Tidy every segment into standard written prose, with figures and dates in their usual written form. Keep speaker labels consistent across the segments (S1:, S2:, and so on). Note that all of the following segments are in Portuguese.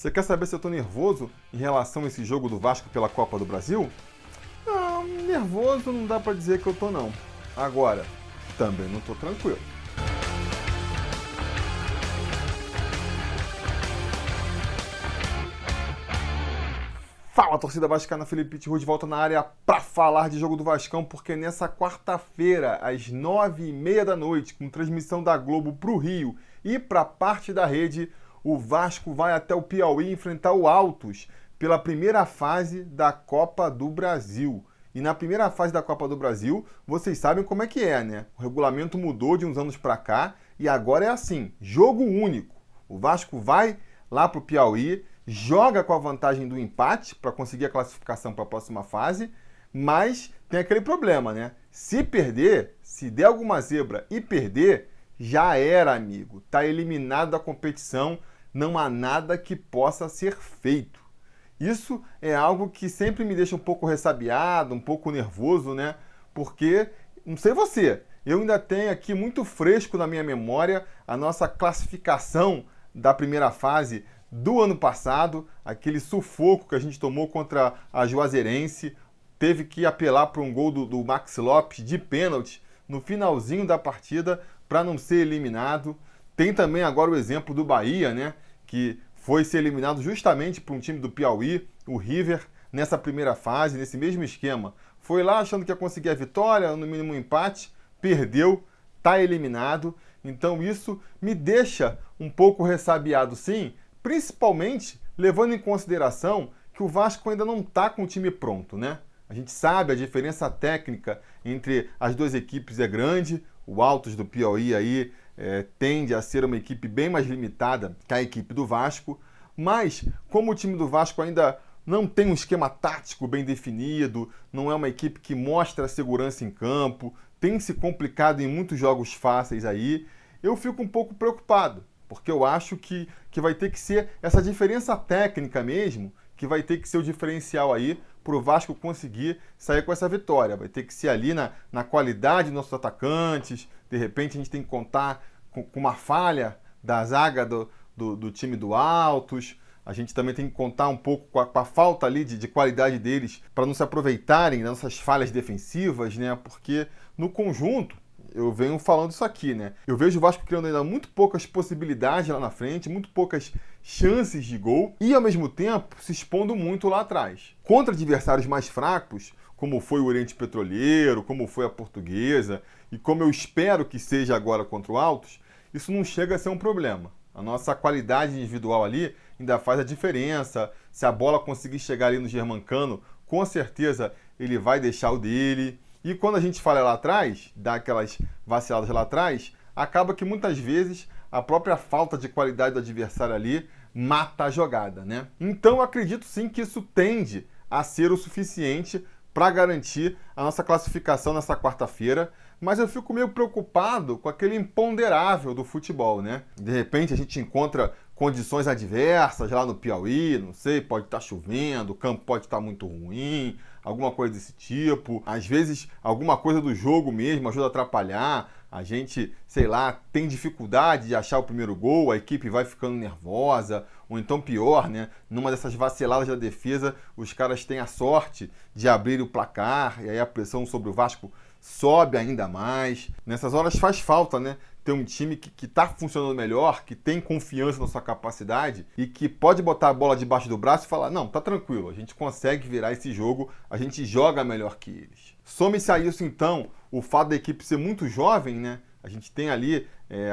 S1: Você quer saber se eu tô nervoso em relação a esse jogo do Vasco pela Copa do Brasil? Não, nervoso não dá pra dizer que eu tô não. Agora, também não tô tranquilo. Fala, torcida vascaína, Felipe Tiru de volta na área para falar de jogo do Vascão, porque nessa quarta-feira, às 9h30 da noite, com transmissão da Globo para o Rio e para parte da rede, o Vasco vai até o Piauí enfrentar o Altos pela primeira fase da Copa do Brasil. E na primeira fase da Copa do Brasil, vocês sabem como é que é, né? O regulamento mudou de uns anos para cá e agora é assim, jogo único. O Vasco vai lá para o Piauí, joga com a vantagem do empate para conseguir a classificação para a próxima fase, mas tem aquele problema, né? Se perder, se der alguma zebra e perder, já era, amigo. Tá eliminado da competição, não há nada que possa ser feito. Isso é algo que sempre me deixa um pouco ressabiado, um pouco nervoso, né? Porque, não sei você, eu ainda tenho aqui muito fresco na minha memória a nossa classificação da primeira fase do ano passado, aquele sufoco que a gente tomou contra a Juazeirense, teve que apelar para um gol do Maxi Lopes de pênalti no finalzinho da partida para não ser eliminado. Tem também agora o exemplo do Bahia, né, que foi ser eliminado justamente por um time do Piauí, o River, nessa primeira fase, nesse mesmo esquema. Foi lá achando que ia conseguir a vitória, no mínimo um empate, perdeu, está eliminado. Então isso me deixa um pouco ressabiado, sim, principalmente levando em consideração que o Vasco ainda não está com o time pronto, né? A gente sabe, a diferença técnica entre as duas equipes é grande. O Altos do Piauí aí tende a ser uma equipe bem mais limitada que a equipe do Vasco. Mas, como o time do Vasco ainda não tem um esquema tático bem definido, não é uma equipe que mostra segurança em campo, tem se complicado em muitos jogos fáceis aí, eu fico um pouco preocupado. Porque eu acho que vai ter que ser essa diferença técnica mesmo, que vai ter que ser o diferencial aí para o Vasco conseguir sair com essa vitória. Vai ter que ser ali na qualidade dos nossos atacantes. De repente a gente tem que contar com uma falha da zaga do time do Altos. A gente também tem que contar um pouco com a falta ali de qualidade deles para não se aproveitarem das nossas falhas defensivas, né? Porque no conjunto, eu venho falando isso aqui, né? Eu vejo o Vasco criando ainda muito poucas possibilidades lá na frente, muito poucas chances de gol e, ao mesmo tempo, se expondo muito lá atrás. Contra adversários mais fracos, como foi o Oriente Petroleiro, como foi a Portuguesa e como eu espero que seja agora contra o Altos, isso não chega a ser um problema. A nossa qualidade individual ali ainda faz a diferença. Se a bola conseguir chegar ali no Germancano, com certeza ele vai deixar o dele. E quando a gente fala lá atrás, dá aquelas vaciladas lá atrás, acaba que muitas vezes a própria falta de qualidade do adversário ali mata a jogada, né? Então eu acredito sim que isso tende a ser o suficiente para garantir a nossa classificação nessa quarta-feira, mas eu fico meio preocupado com aquele imponderável do futebol, né? De repente a gente encontra condições adversas lá no Piauí, não sei, pode estar chovendo, o campo pode estar muito ruim, alguma coisa desse tipo. Às vezes, alguma coisa do jogo mesmo ajuda a atrapalhar. A gente, sei lá, tem dificuldade de achar o primeiro gol, a equipe vai ficando nervosa. Ou então pior, né? Numa dessas vaciladas da defesa, os caras têm a sorte de abrir o placar e aí a pressão sobre o Vasco sobe ainda mais. Nessas horas faz falta, né? Ter um time que está funcionando melhor, que tem confiança na sua capacidade e que pode botar a bola debaixo do braço e falar, não, tá tranquilo, a gente consegue virar esse jogo, a gente joga melhor que eles. Some-se a isso, então, o fato da equipe ser muito jovem, né? A gente tem ali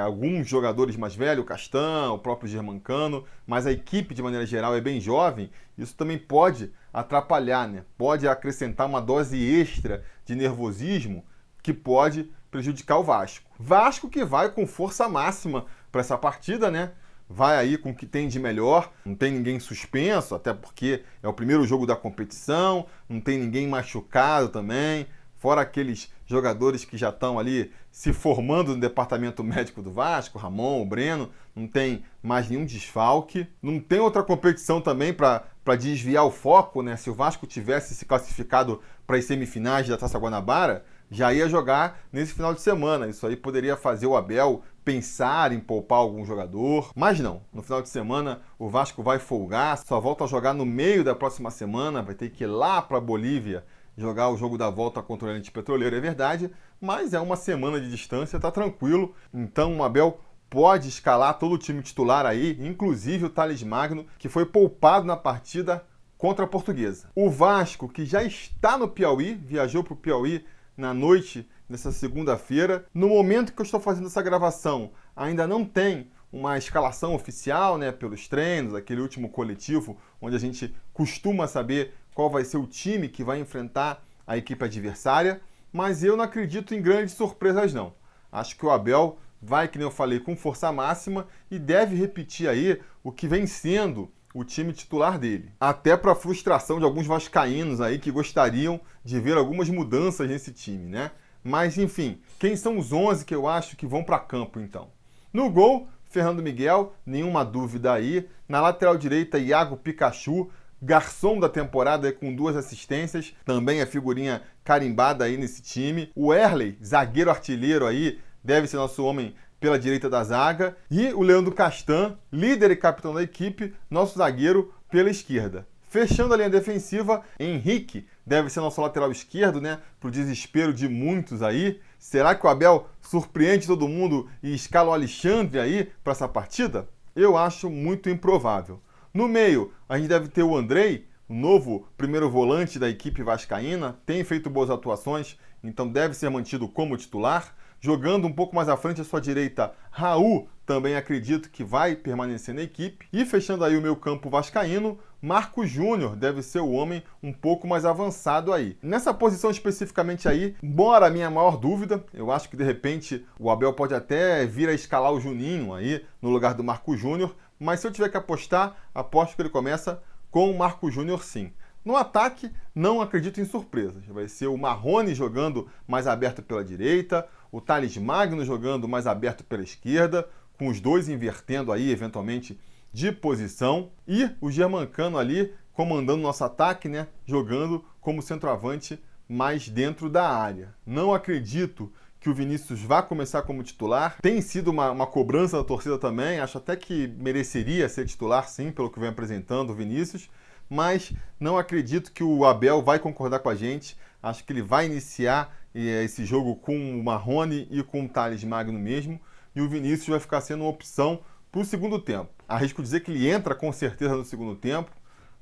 S1: alguns jogadores mais velhos, o Castan, o próprio Germancano, mas a equipe, de maneira geral, é bem jovem. Isso também pode atrapalhar, né? Pode acrescentar uma dose extra de nervosismo que pode prejudicar o Vasco. Vasco que vai com força máxima para essa partida, né? Vai aí com o que tem de melhor, não tem ninguém suspenso, até porque é o primeiro jogo da competição, não tem ninguém machucado também, fora aqueles jogadores que já estão ali se formando no departamento médico do Vasco, o Ramon, o Breno, não tem mais nenhum desfalque, não tem outra competição também para desviar o foco, né? Se o Vasco tivesse se classificado para as semifinais da Taça Guanabara, já ia jogar nesse final de semana. Isso aí poderia fazer o Abel pensar em poupar algum jogador, mas não. No final de semana o Vasco vai folgar, só volta a jogar no meio da próxima semana, vai ter que ir lá para Bolívia jogar o jogo da volta contra o Oriente Petroleiro, é verdade, mas é uma semana de distância, tá tranquilo. Então o Abel pode escalar todo o time titular aí, inclusive o Thales Magno, que foi poupado na partida contra a Portuguesa. O Vasco, que já está no Piauí, viajou para o Piauí na noite dessa segunda-feira. No momento que eu estou fazendo essa gravação, ainda não tem uma escalação oficial, né, pelos treinos, aquele último coletivo, onde a gente costuma saber qual vai ser o time que vai enfrentar a equipe adversária, mas eu não acredito em grandes surpresas não. Acho que o Abel vai, que nem eu falei, com força máxima e deve repetir aí o que vem sendo o time titular dele. Até para frustração de alguns vascaínos aí que gostariam de ver algumas mudanças nesse time, né? Mas, enfim, quem são os 11 que eu acho que vão para campo, então? No gol, Fernando Miguel, nenhuma dúvida aí. Na lateral direita, Iago Pikachu, garçom da temporada com 2 assistências, também é figurinha carimbada aí nesse time. O Erley, zagueiro artilheiro aí, deve ser nosso homem pela direita da zaga. E o Leandro Castan, líder e capitão da equipe, nosso zagueiro pela esquerda. Fechando a linha defensiva, Henrique deve ser nosso lateral esquerdo, né? Pro desespero de muitos aí. Será que o Abel surpreende todo mundo e escala o Alexandre aí para essa partida? Eu acho muito improvável. No meio, a gente deve ter o Andrei, o novo primeiro volante da equipe vascaína, tem feito boas atuações, então deve ser mantido como titular. Jogando um pouco mais à frente à sua direita, Raul, também acredito que vai permanecer na equipe. E fechando aí o meu campo vascaíno, Marcos Júnior deve ser o homem um pouco mais avançado aí. Nessa posição especificamente aí, embora a minha maior dúvida, eu acho que de repente o Abel pode até vir a escalar o Juninho aí no lugar do Marcos Júnior, mas se eu tiver que apostar, aposto que ele começa com o Marcos Júnior sim. No ataque, não acredito em surpresas. Vai ser o Marrone jogando mais aberto pela direita, o Thales Magno jogando mais aberto pela esquerda, com os dois invertendo aí, eventualmente, de posição, e o Germancano ali comandando nosso ataque, né, jogando como centroavante mais dentro da área. Não acredito que o Vinícius vá começar como titular. Tem sido uma cobrança da torcida também, acho até que mereceria ser titular sim, pelo que vem apresentando o Vinícius, mas não acredito que o Abel vai concordar com a gente. Acho que ele vai iniciar esse jogo com o Marrone e com o Thales Magno mesmo, e o Vinícius vai ficar sendo uma opção para o segundo tempo. Arrisco dizer que ele entra com certeza no segundo tempo,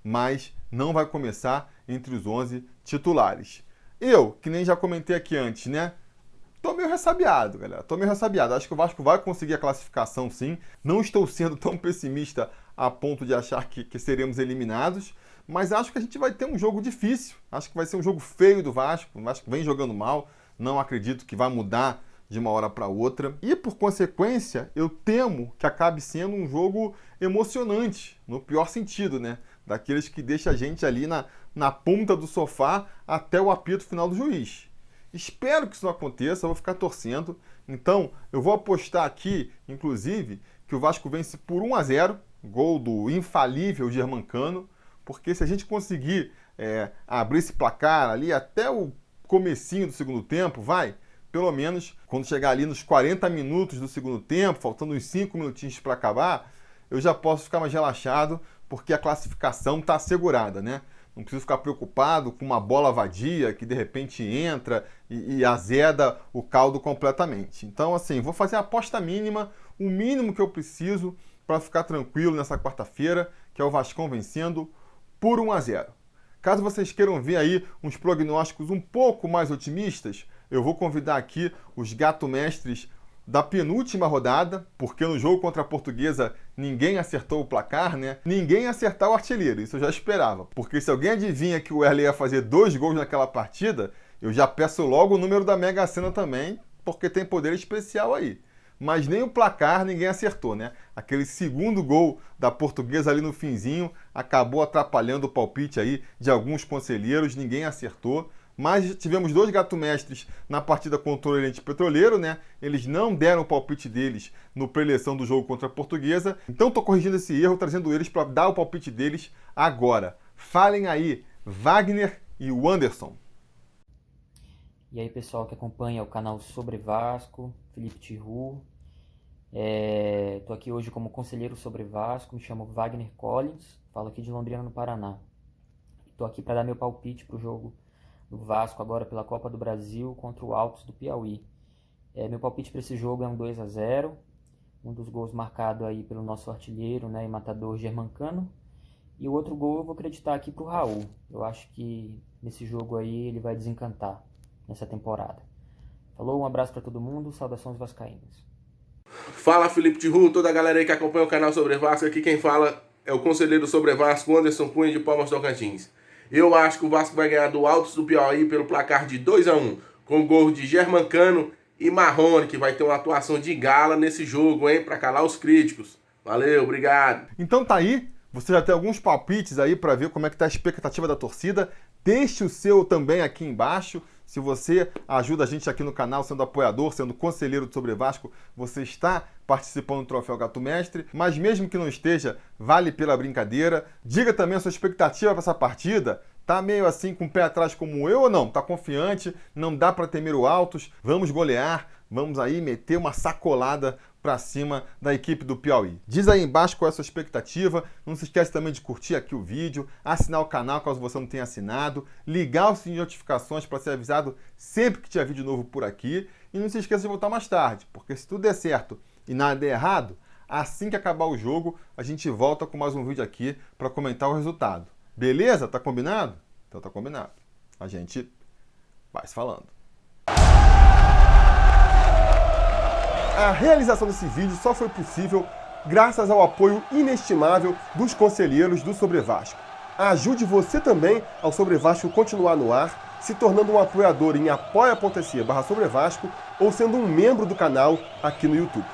S1: mas não vai começar entre os 11 titulares. Eu, que nem já comentei aqui antes, né? Tô meio ressabiado, galera. Tô meio ressabiado. Acho que o Vasco vai conseguir a classificação, sim. Não estou sendo tão pessimista a ponto de achar que seremos eliminados, mas acho que a gente vai ter um jogo difícil. Acho que vai ser um jogo feio do Vasco. O Vasco vem jogando mal. Não acredito que vai mudar de uma hora para outra. E, por consequência, eu temo que acabe sendo um jogo emocionante, no pior sentido, né? Daqueles que deixa a gente ali na ponta do sofá até o apito final do juiz. Espero que isso não aconteça, eu vou ficar torcendo. Então, eu vou apostar aqui, inclusive, que o Vasco vence por 1-0, gol do infalível Germancano, porque se a gente conseguir abrir esse placar ali até o comecinho do segundo tempo, pelo menos quando chegar ali nos 40 minutos do segundo tempo, faltando uns 5 minutinhos para acabar, eu já posso ficar mais relaxado, porque a classificação está assegurada, né? Não preciso ficar preocupado com uma bola vadia que de repente entra e azeda o caldo completamente. Então, assim, vou fazer a aposta mínima, o mínimo que eu preciso para ficar tranquilo nessa quarta-feira, que é o Vascão vencendo por 1-0. Caso vocês queiram ver aí uns prognósticos um pouco mais otimistas, eu vou convidar aqui os gato-mestres da penúltima rodada, porque no jogo contra a Portuguesa ninguém acertou o placar, né? Ninguém acertar o artilheiro, isso eu já esperava. Porque se alguém adivinha que o Erley ia fazer 2 gols naquela partida, eu já peço logo o número da Mega Sena também, porque tem poder especial aí. Mas nem o placar ninguém acertou, né? Aquele segundo gol da Portuguesa ali no finzinho acabou atrapalhando o palpite aí de alguns conselheiros, ninguém acertou. Mas tivemos 2 gato-mestres na partida contra o Oriente Petroleiro, né? Eles não deram o palpite deles no pré-eleição do jogo contra a Portuguesa. Então estou corrigindo esse erro, trazendo eles para dar o palpite deles agora. Falem aí, Wagner e o Anderson.
S2: E aí, pessoal que acompanha o canal Sobre Vasco, Felipe Tiru. Tô aqui hoje como conselheiro sobre Vasco, me chamo Wagner Collins, falo aqui de Londrina, no Paraná. Tô aqui para dar meu palpite pro jogo do Vasco agora pela Copa do Brasil contra o Altos do Piauí. Meu palpite para esse jogo é um 2-0, um dos gols marcado aí pelo nosso artilheiro, né, e matador Germancano. E o outro gol eu vou acreditar aqui pro Raul. Eu acho que nesse jogo aí ele vai desencantar nessa temporada. Falou, um abraço para todo mundo, saudações vascaínas.
S3: Fala Felipe Tiru, toda a galera aí que acompanha o canal Sobre Vasco, aqui quem fala é o conselheiro Sobre Vasco, Anderson Cunha de Palmas Tocantins. Eu acho que o Vasco vai ganhar do Altos do Piauí pelo placar de 2-1, com gol de Germancano e Marrone, que vai ter uma atuação de gala nesse jogo, hein, para calar os críticos. Valeu, obrigado.
S1: Então tá aí, você já tem alguns palpites aí para ver como é que tá a expectativa da torcida. Deixe o seu também aqui embaixo. Se você ajuda a gente aqui no canal, sendo apoiador, sendo conselheiro do Sobre Vasco, você está participando do Troféu Gato Mestre. Mas mesmo que não esteja, vale pela brincadeira. Diga também a sua expectativa para essa partida. Tá meio assim com o pé atrás como eu ou não? Tá confiante? Não dá para temer o Altos? Vamos golear? Vamos aí meter uma sacolada para cima da equipe do Piauí. Diz aí embaixo qual é a sua expectativa. Não se esquece também de curtir aqui o vídeo, assinar o canal caso você não tenha assinado, ligar o sininho de notificações para ser avisado sempre que tiver vídeo novo por aqui. E não se esqueça de voltar mais tarde, porque se tudo der certo e nada der errado, assim que acabar o jogo, a gente volta com mais um vídeo aqui para comentar o resultado. Beleza? Tá combinado? Então tá combinado. A gente vai se falando. A realização desse vídeo só foi possível graças ao apoio inestimável dos conselheiros do Sobre Vasco. Ajude você também ao Sobre Vasco continuar no ar, se tornando um apoiador em apoia.se/Sobre Vasco ou sendo um membro do canal aqui no YouTube.